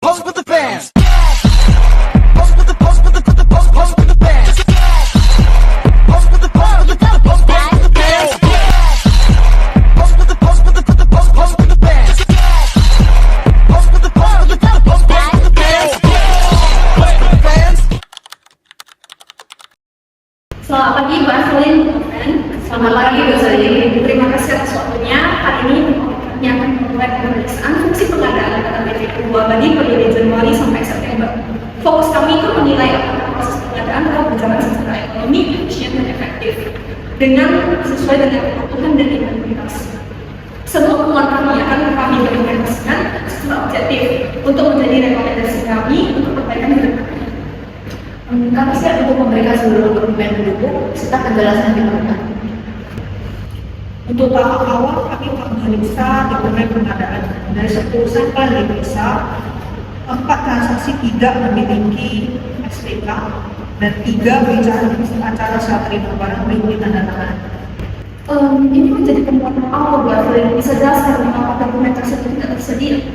Pose with the bands. Pose with the pose with the pose with the bands. Pose with the pose with the pose with the bands. Pose with the pose with the pose with the bands. Pose with the pose with the pose with the bands. Pose with the bands. Selamat pagi Mbak Selin. Selamat pagi Bu Selin. Terima kasih atas waktunya. Hari ini kami akan memulai pemeriksaan fungsi pengadaan dana BP2 bagi periode Januari sampai September. Fokus kami itu menilai apakah proses pengadaan telah berjalan secara ekonomi, efisien, dan efektif dengan sesuai dengan kebutuhan dan integritas. Semua temuan kami akan kami implementasikan secara objektif untuk menjadi rekomendasi kami untuk perbaikan ke depannya. Kami siap untuk memberikan seluruh dokumen pendukung serta penjelasan yang diperlukan. Untuk tahap awal, kami akan memeriksa dokumen pengadaan dari 10 sampel diperiksa, 4 transaksi tidak memiliki SPK, dan 3 bicara acara saat terima barang mengikuti tanda tangan. Ini menjadi temuan awal Bu Selin. Bisa jelaskan mengapa dokumen tersebut tidak tersedia?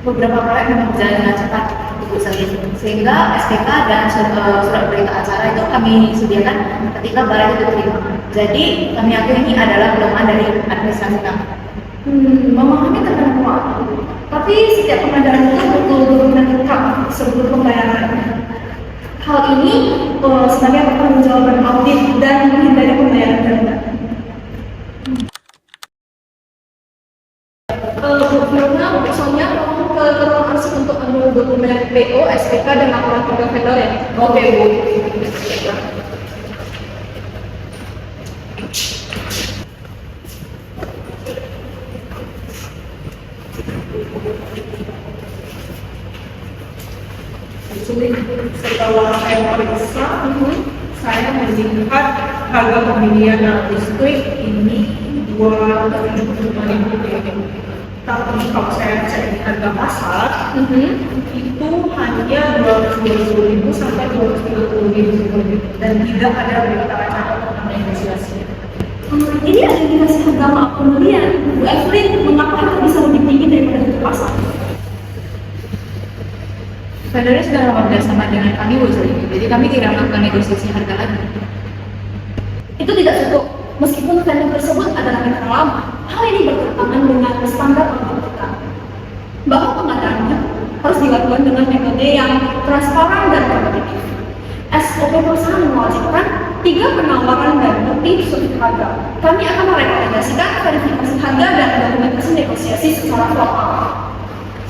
Beberapa proyek memang berjalan dengan cepat untuk Selin, sehingga SPK dan surat berita acara itu kami sediakan ketika barang itu diterima. Jadi kami yakin ini adalah kelemahan dari administrasi kami. Memahami tentang uang, tapi setiap pengadaan itu butuh dokumen lengkap sebelum pembayaran. Hal ini sebagai pertanggungjawaban audit dan menghindari pembayaran ganda. Bu Fiona, personnya tolong ke ruang arsip untuk ambil dokumen PO, SPK, dan laporan harga vendor ya. Oke Bu. Setelah saya periksa, saya melihat harga pembelian listrik ini 275.000. Tapi kalau saya cek di harga pasar, itu hanya 220.000 sampai 230.000 dan tidak ada berita acara tentang negosiasi. Ini ada indikasi harga maaf pembelian. Bu Evelyn, mengapa harga bisa lebih tinggi daripada harga pasar? Vendornya sudah lama bersama dengan kami Bu Selin, jadi kami tidak melakukan negosiasi harga lagi. Itu tidak cukup. Meskipun vendor tersebut adalah mitra lama, hal ini bertentangan dengan standar audit kita. Bahwa pengadaannya harus dilakukan dengan metode yang transparan dan kompetitif. SOP perusahaan mewajibkan 3 penawaran dan bukti surat harga. Kami akan merekomendasikan verifikasi harga dan dokumentasi negosiasi secara formal.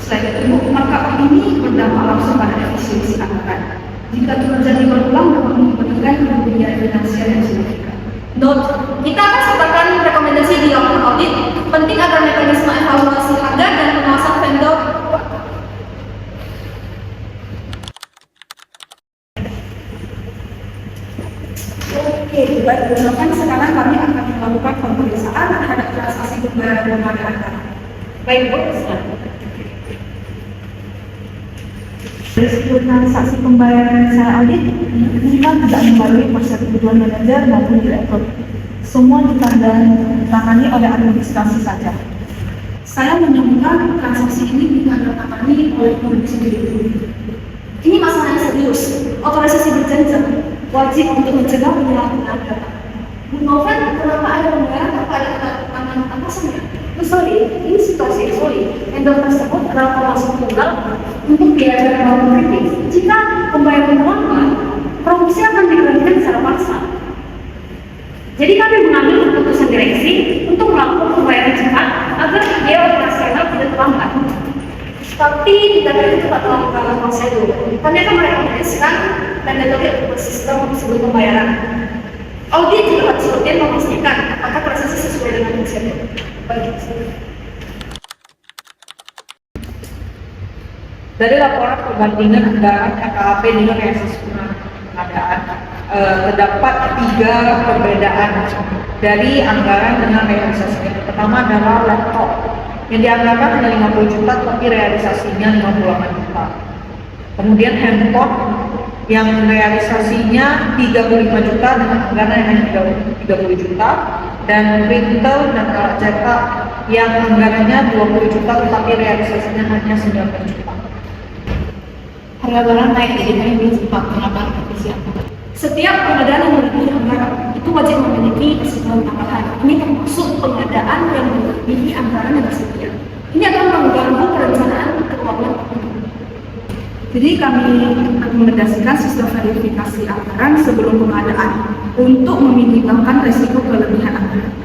Selain itu, maka ini berdampak langsung pada efisiensi anggaran. Jika terjadi berulang, dapat menyebabkan kerugian finansial yang signifikan. Note, kita akan sertakan rekomendasi di laporan audit. Penting agar mekanisme evaluasi harga dan pengawasan vendor kuat. Oke, baik. Sekarang kami akan melakukan pemeriksaan terhadap transaksi pembayaran pengadaan. Baik, Bu. Dari 10 transaksi pembayaran secara audit, 5 tidak melalui persetujuan manajer maupun direktur. Semua ditangani oleh administrasi saja. Saya menemukan transaksi ini ditandatangani oleh produksi sendiri. Ini masalahnya serius. Otorisasi berjenjang wajib untuk mencegah penyalahgunaan data. Bu Noven, kenapa ada pembayaran tanpa ada tangan atasannya? Sorry, ini situasi yang sulit. Vendor tersebut adalah termasuk tunggal untuk biaya dan bangun kritis. Jika pembayaran terlambat, produksi akan diberhentikan secara paksa. Jadi kami mengambil keputusan direksi untuk melakukan pembayaran cepat agar biaya operasional tidak terlambat. Tapi tidak bisa cepat melakukan prosedur. Kami akan merekomendasikan dan metode sistem sebelum pembayaran. Audit juga harus rutin memastikan apakah transaksi sesuai dengan prosedur. Dari laporan perbandingan anggaran KKP dengan realisasi pengadaan, terdapat 3 perbedaan dari anggaran dengan realisasi. Yang pertama adalah laptop yang dianggarkan hanya 50 juta tapi realisasinya 58 juta. Kemudian handphone yang realisasinya 35 juta dengan anggaran yang hanya 30 juta, dan printer dan alat cetak yang anggarannya 20 juta tetapi realisasinya hanya 19 juta. harga barang naik, jadi kami belum sempat melakukan revisi anggaran. Setiap pengadaan yang melebihi anggaran itu wajib memiliki keseluruhan tambahan. Ini termasuk pengadaan yang melebihi anggaran yang tersedia. Ini akan mengganggu perencanaan keuangan. Jadi kami merekomendasikan sistem verifikasi anggaran sebelum pengadaan untuk meminimalkan risiko kelebihan anggaran.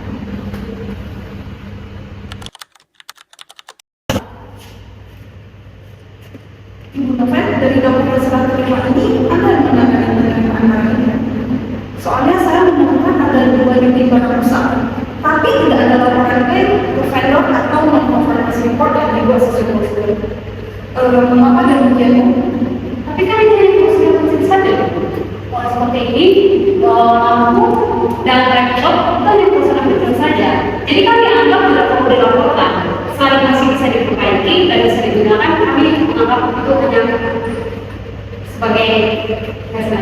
Ibu Novel, dari dokumen serah terima ini, Anda mengenai penerimaan barangnya. Soalnya saya menemukan ada 2 unit barang rusak, tapi tidak ada laporan klaim ke vendor atau non-conformance report yang dibuat sesuai prosedur. Mengapa demikian? Tapi kan ini hanya konsistensi saja. Kalau seperti ini, lampu dan laptop itu hanya konsistensi saja. Jadi kami anggap tidak perlu dilaporkan. Sekali masih bisa diperbaiki dan bisa digunakan, kami menganggap itu hanya sebagai hasil.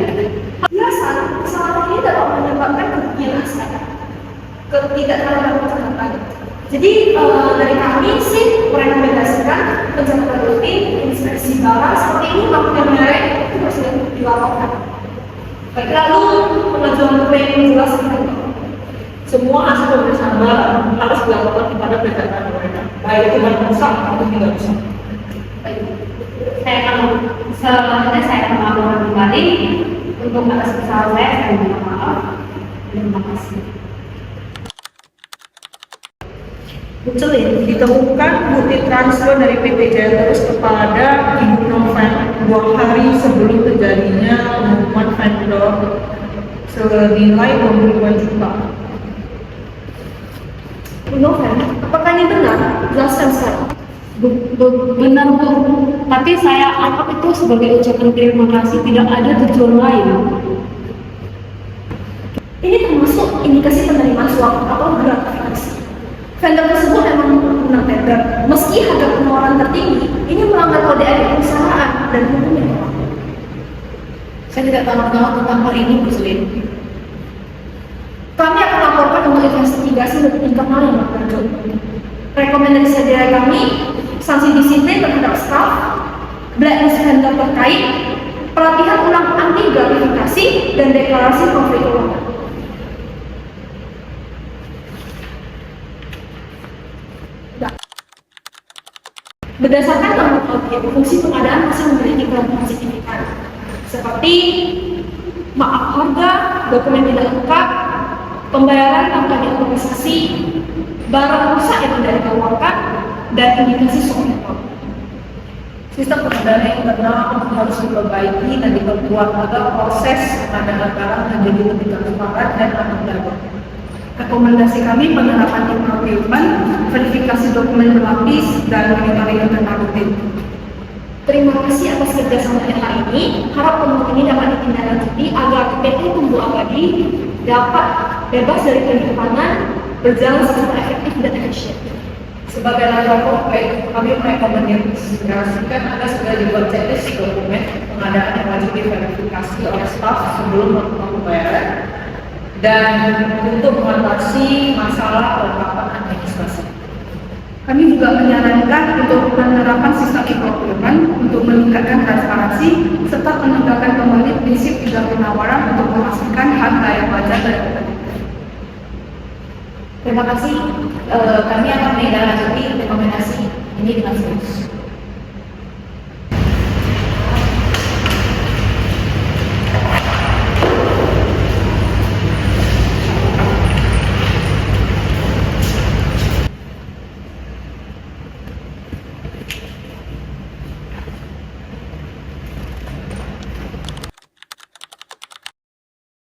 Biasa, kesalahan ini dapat menyebabkan kerugian aset, ketidakterlambatan pencatatan. Jadi dari kami sih merekomendasikan pencatatan rutin, inspeksi barang seperti ini melakukan merek itu harus dilaporkan. Baik, lalu pengajuan klaim menjelaskan semua aspek pemeriksaan barang harus dilaporkan kepada pencatatan mereka, baik itu barang rusak atau tidak rusak. Saya akan selanjutnya saya akan melaporkan kembali untuk atas kesalahan saya minta maaf. Terima kasih. Bu Celin, ditemukan bukti transfer dari PT Jaya Terus kepada Ibu Novel 2 hari sebelum terjadinya pengumuman vendor senilai 22 juta. Bu Novel, apakah ini benar? Jelaskan sekarang. Benar Bu, tapi saya anggap itu sebagai ucapan terima kasih, tidak ada tujuan lain. Ini termasuk indikasi penerimaan suap atau gratifikasi. Vendor tersebut memang menang tender, meski harga penawaran tertinggi, ini melanggar kode etik perusahaan dan hukum yang berlaku. Saya tidak tahu tentang hal ini Bu Selin. Kami akan laporkan untuk investigasi lebih internal yang berlanjut. Rekomendasi dari kami, sanksi disiplin terhadap staf, blacklist vendor terkait, pelatihan ulang anti gratifikasi, dan deklarasi konflik keuangan. Berdasarkan temuan audit, fungsi pengadaan masih memiliki kelemahan signifikan, seperti maaf harga, dokumen tidak lengkap, pembayaran tanpa diotorisasi, barang rusak yang tidak dikeluarkan, dan indikasi soal network. Sistem pengadaan internal harus diperbaiki dan diperkuat agar proses pengadaan barang menjadi lebih transparan dan akuntabel. Rekomendasi kami penerapan procurement, verifikasi dokumen berlapis, dan monitoring internal rutin. Terima kasih atas kerjasamanya hari ini. Harap temuan ini dapat ditindaklanjuti agar PT Tumbuh Abadi dapat bebas dari penyimpangan, berjalan secara efektif dan efisien. Sebagai langkah konkret, kami merekomendasikan agar segera dibuat checklist dokumen pengadaan yang wajib diverifikasi oleh staf sebelum melakukan pembayaran dan untuk mengatasi masalah kelengkapan administrasi. Kami juga menyarankan untuk penerapan sistem e-procurement untuk meningkatkan transparansi serta menegakkan kembali prinsip tiga penawaran untuk memastikan harga yang wajar dan kompetitif. Terima kasih. Kami akan menindaklanjuti rekomendasi ini dengan serius.